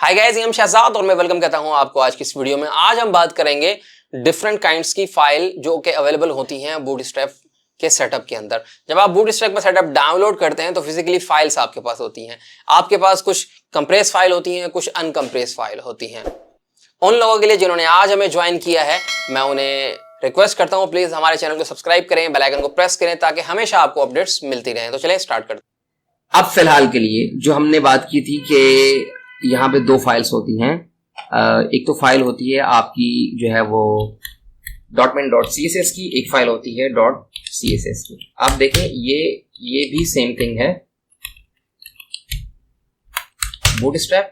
Hi guys, हम शहजाद और मैं वेलकम कहता हूं आपको आज की इस वीडियो में। आज हम बात करेंगे डिफरेंट काइंड्स की फाइल जो कि अवेलेबल होती हैं बूटस्ट्रैप के सेटअप के अंदर। जब आप बूटस्ट्रैप में सेटअप डाउनलोड करते हैं तो फिजिकली फाइल्स आपके पास होती हैं। आपके पास कुछ कंप्रेस फाइल होती हैं, कुछ अनकंप्रेस फाइल होती हैं। उन लोगों के लिए जिन्होंने आज हमें ज्वाइन किया है, मैं उन्हें रिक्वेस्ट करता हूं प्लीज हमारे चैनल को सब्सक्राइब करें, बेल आइकन को प्रेस करें ताकि हमेशा आपको अपडेट्स मिलती रहें। तो चलिए स्टार्ट करते हैं। अब फिलहाल के लिए जो हमने बात की थी कि यहाँ पे दो फाइल्स होती हैं। एक तो फाइल होती है आपकी जो है वो .min.css की, एक फाइल होती है .css की। आप देखें ये भी सेम थिंग है। बूटस्ट्रैप,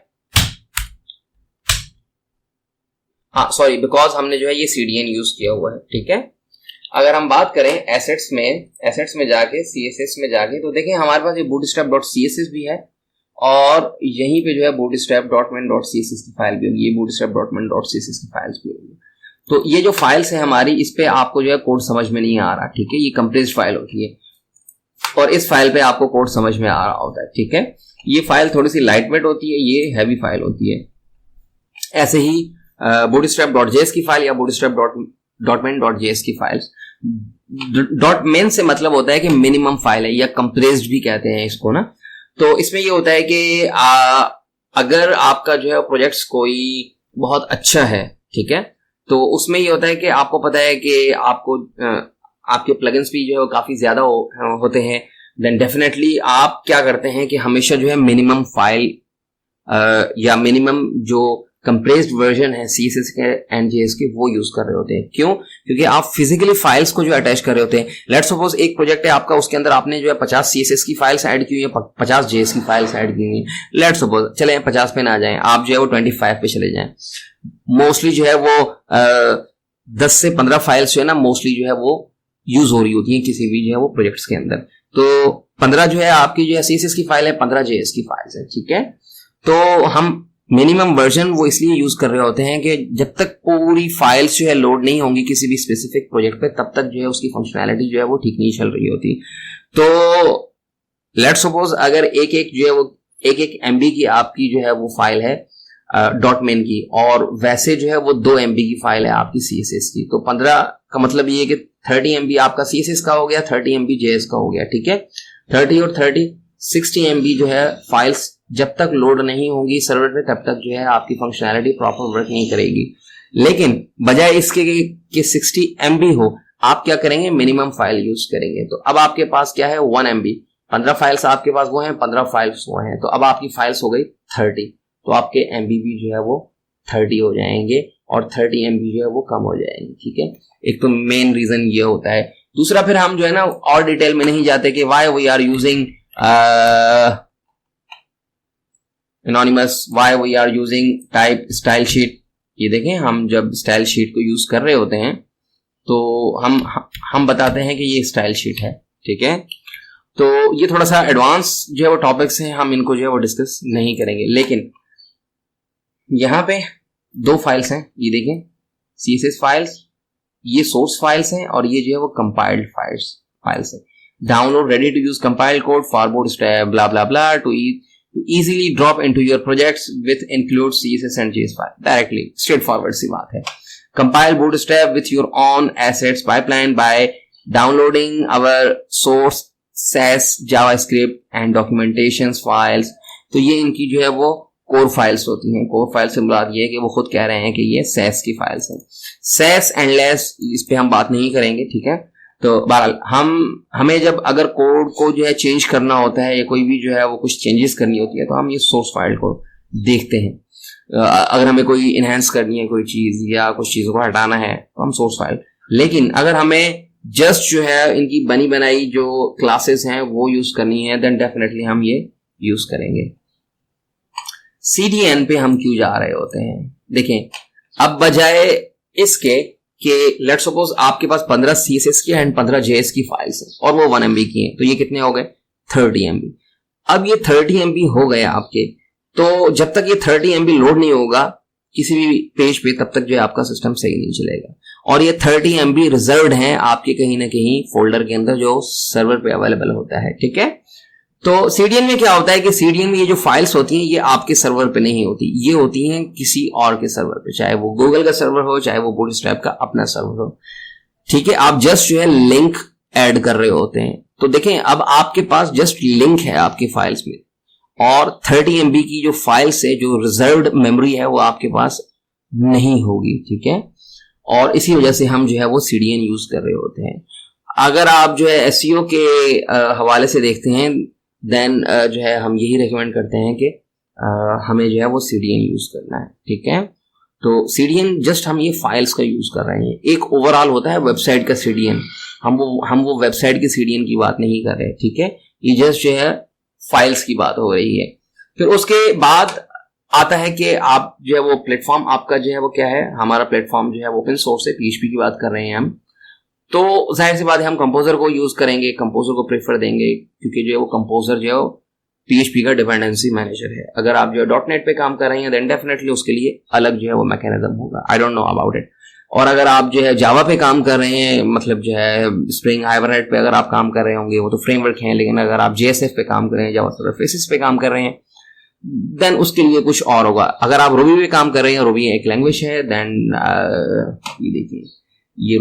हाँ सॉरी, बिकॉज हमने जो है ये CDN यूज किया हुआ है, ठीक है। अगर हम बात करें एसेट्स में जाके CSS में जाके तो देखें हमारे पास ये bootstrap.css भी है और यहीं पे जो है bootstrap.min.css की फाइल भी होगी, ये bootstrap.min.css की फाइल्स भी होगी। तो ये जो फाइल्स है हमारी, इस पे आपको जो है कोड समझ में नहीं आ रहा, ठीक है। ये कंप्रेस्ड फाइल होती है और इस फाइल पे आपको कोड समझ में आ रहा होता है, ठीक है। ये फाइल थोड़ी सी लाइट वेट होती है, ये हैवी फाइल होती है। ऐसे ही bootstrap.js की फाइल या bootstrap.min.js की फाइल्स, .min से मतलब होता है कि मिनिमम फाइल है या कंप्रेस्ड भी कहते हैं इसको ना। तो इसमें ये होता है कि अगर आपका जो है प्रोजेक्ट्स कोई बहुत अच्छा है, ठीक है, तो उसमें ये होता है कि आपको पता है कि आपको आपके प्लगइन्स भी जो है काफी ज्यादा होते हैं। देन डेफिनेटली आप क्या करते हैं कि हमेशा जो है मिनिमम फाइल या मिनिमम जो कंप्रेस्ड वर्जन है CSS के एंड JS के वो यूज कर रहे होते हैं। क्यों? क्योंकि आप फिजिकली फाइल्स को जो अटैच कर रहे होते हैं। लेट्स सपोज एक प्रोजेक्ट है आपका, उसके अंदर आपने जो है 50 CSS की फाइल्स ऐड की हुई है, 50 JS की फाइल्स ऐड की हुई है। लेट्स सपोज चले 50 पे ना जाएं, आप जो है वो 25 पे चले जाएं। मोस्टली जो है वो 10 से 15 फाइल्स जो है ना मोस्टली जो है वो यूज हो रही होती है किसी भी जो है वो प्रोजेक्ट्स के अंदर। तो 15 जो है आपकी जो है CSS की फाइल है, 15 JS की फाइल्स है, ठीक है। तो हम मिनिमम वर्जन वो इसलिए यूज कर रहे होते हैं कि जब तक पूरी फाइल्स जो है लोड नहीं होंगी किसी भी स्पेसिफिक प्रोजेक्ट पे, तब तक जो है उसकी फंक्शनैलिटी जो है वो ठीक नहीं चल रही होती। तो लेट्स सपोज अगर एक जो है वो एक MB की आपकी जो है वो फाइल है .min की, और वैसे जो है वो 2 MB की फाइल है आपकी CSS की, तो 15 का मतलब ये है कि 30 MB आपका CSS का हो गया, 30 MB JS का हो गया, ठीक है। 30 और 30 60 MB जो है फाइल्स जब तक लोड नहीं होगी सर्वर पे, तब तक जो है आपकी फंक्शनैलिटी प्रॉपर वर्क नहीं करेगी। लेकिन बजाय इसके कि 60 MB हो, आप क्या करेंगे, मिनिमम फाइल यूज करेंगे। तो अब आपके पास क्या है 1 MB, 15 फाइल्स आपके पास वो हैं, 15 फाइल्स वो हैं, तो अब आपकी फाइल्स हो गई 30, तो आपके MB भी जो है वो 30 हो जाएंगे और 30 MB जो है वो कम हो जाएंगे, ठीक है। एक तो मेन रीजन ये होता है। दूसरा फिर हम जो है ना और डिटेल में नहीं जाते कि why we are using anonymous, why we are using type style sheet। ये देखें, हम जब स्टाइल शीट को यूज कर रहे होते हैं तो हम बताते हैं कि ये स्टाइल शीट है, ठीक है। तो ये थोड़ा सा एडवांस जो है वो टॉपिक्स हैं, हम इनको जो है वो डिस्कस नहीं करेंगे। लेकिन यहाँ पे 2 फाइल्स हैं, ये देखें CSS फाइल्स, ये सोर्स फाइल्स हैं और ये जो है वो कंपाइल्ड फाइल्स है। Download ready to use compiled code for Bootstrap blah blah blah to easily drop into your projects with include CSS and JS file directly, straightforward सी बात है। Compile Bootstrap with your own assets pipeline by downloading our source SAS JavaScript and documentations files। तो ये इनकी जो है वो core files होती हैं। कोर फाइल से मुराद ये है कि वो खुद कह रहे हैं कि ये SAS की फाइल्स हैं। SAS एंडलेस इस पे हम बात नहीं करेंगे, ठीक है। तो बहरहाल हमें जब अगर कोड को जो है चेंज करना होता है या कोई भी जो है वो कुछ चेंजेस करनी होती है तो हम ये सोर्स फाइल को देखते हैं। अगर हमें कोई इनहेंस करनी है कोई चीज या कुछ चीजों को हटाना है तो हम सोर्स फाइल। लेकिन अगर हमें जस्ट जो है इनकी बनी बनाई जो क्लासेस हैं वो यूज करनी है, देन डेफिनेटली हम ये यूज करेंगे। CDN पे हम क्यों जा रहे होते हैं? देखें, अब बजाय इसके कि लेट्स सपोज आपके पास 15 CSS की एंड 15 JS की फाइल्स हैं और वो 1 MB की हैं, तो ये कितने हो गए 30 MB। अब ये 30 MB हो गए आपके, तो जब तक ये 30 MB लोड नहीं होगा किसी भी पेज पे, तब तक जो है आपका सिस्टम सही नहीं चलेगा। और ये 30 MB रिजर्व्ड हैं आपके कहीं ना कहीं फोल्डर के अंदर जो सर्वर पे अवेलेबल होता है, ठीक है। तो CDN में क्या होता है कि CDN में ये जो फाइल्स होती हैं ये आपके सर्वर पे नहीं होती, ये होती हैं किसी और के सर्वर पे, चाहे वो गूगल का सर्वर हो, चाहे वो बूटस्ट्रैप का अपना सर्वर हो। ठीक है, आप जस्ट जो है लिंक ऐड कर रहे होते हैं। तो देखें, अब आपके पास जस्ट लिंक है आपकी फाइल्स में, और 30 MB की जो फाइल्स है, जो रिजर्व्ड मेमोरी है, वो आपके पास नहीं होगी। ठीक है, और इसी वजह से हम जो है वो CDN यूज कर रहे होते हैं। अगर आप जो है SEO के हवाले से देखते हैं, देन जो है हम यही रेकमेंड करते हैं कि हमें जो है वो CDN यूज करना है। ठीक है, तो CDN जस्ट हम ये फाइल्स का यूज कर रहे हैं। एक ओवरऑल होता है वेबसाइट का CDN, हम वो वेबसाइट की CDN की बात नहीं कर रहे। ठीक है, ये जस्ट जो है फाइल्स की बात हो रही है। फिर उसके बाद आता है कि आप जो है वो प्लेटफॉर्म आपका जो है वो क्या है, हमारा प्लेटफॉर्म जो है वो ओपन सोर्स है, PHP की बात कर रहे हैं हम। तो जाहिर सी बात है हम कंपोजर को यूज करेंगे, कंपोजर को प्रेफर देंगे, क्योंकि जो है वो कंपोजर जो है वो PHP का डिपेंडेंसी मैनेजर है। अगर आप जो है .NET पे काम कर रहे हैं देन डेफिनेटली उसके लिए अलग जो है वो मैकेनिज्म होगा, I don't know about it. और अगर आप जो है जावा पे काम कर रहे हैं, मतलब जो है स्प्रिंग हाइबरनेट पे अगर आप काम कर रहे होंगे, वो तो फ्रेमवर्क है, लेकिन अगर आप JSF पे काम कर रहे हैं, जावा सर्फेसेस पे काम कर रहे हैं, देन उसके लिए कुछ और होगा। अगर आप रूबी पे काम कर रहे हैं, रूबी एक लैंग्वेज है, देन ये देखिए ये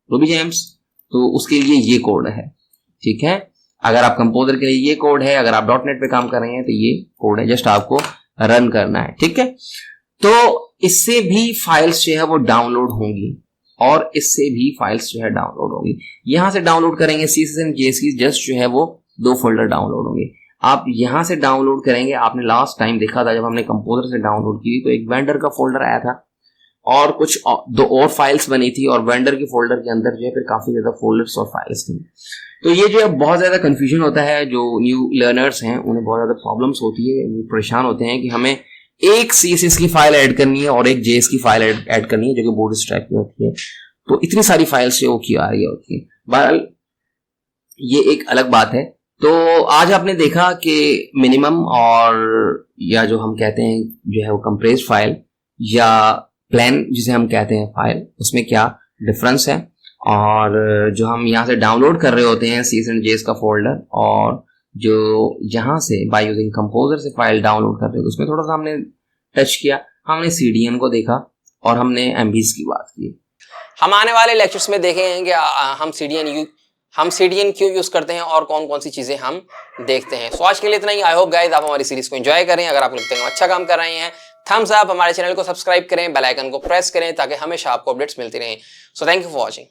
रूबी जेम्स, तो उसके लिए ये कोड है। ठीक है, अगर आप कंपोजर के लिए ये कोड है, अगर आप .NET पे काम कर रहे हैं तो ये कोड है, जस्ट आपको रन करना है। ठीक है, तो इससे भी फाइल्स जो है वो डाउनलोड होंगी, और इससे भी फाइल्स जो है डाउनलोड होंगी। यहां से डाउनलोड करेंगे CSS एंड JSP, जस्ट जो है वो 2 फोल्डर डाउनलोड होंगे। आप यहां से डाउनलोड करेंगे, आपने लास्ट टाइम देखा था जब हमने कंपोजर से डाउनलोड की तो एक वेंडर का फोल्डर आया था और कुछ 2 और फाइल्स बनी थी, और वेंडर के फोल्डर के अंदर जो है फिर काफी ज्यादा फोल्डर्स और फाइल्स थी। तो ये जो है बहुत ज्यादा कंफ्यूजन होता है, जो न्यू लर्नर्स हैं उन्हें बहुत ज्यादा प्रॉब्लम्स होती है, वो परेशान होते हैं कि हमें एक CSS की फाइल ऐड करनी है और एक JS की फाइल ऐड करनी है, जो कि बूटस्ट्रैप की होती है। तो इतनी सारी फाइल्स जो की आ रही होती है, बहरहाल ये एक अलग बात है। तो आज आपने देखा कि मिनिमम और या जो हम कहते हैं जो है वो कंप्रेस्ड फाइल या प्लान जिसे हम कहते हैं फाइल, उसमें क्या डिफरेंस है, और जो हम यहाँ से डाउनलोड कर रहे होते हैं CSS एंड JS का फोल्डर, और जो यहाँ से बाय यूजिंग कंपोजर से फाइल डाउनलोड कर रहे हैं, उसमें थोड़ा सा हमने टच किया, हमने CDN को देखा और हमने MBs की बात की। हम आने वाले लेक्चर्स में देखेंगे कि हम CDN क्यों यूज करते हैं और कौन कौन सी चीजें हम देखते हैं। सो आज के लिए इतना ही। आई होप गाइस आप हमारी सीरीज को एंजॉय करें। अगर आपको लगता है हम अच्छा काम कर रहे हैं, थम्स अप, हमारे चैनल को सब्सक्राइब करें, बेल आइकन को प्रेस करें ताकि हमेशा आपको अपडेट्स मिलती रहें। So thank you for watching.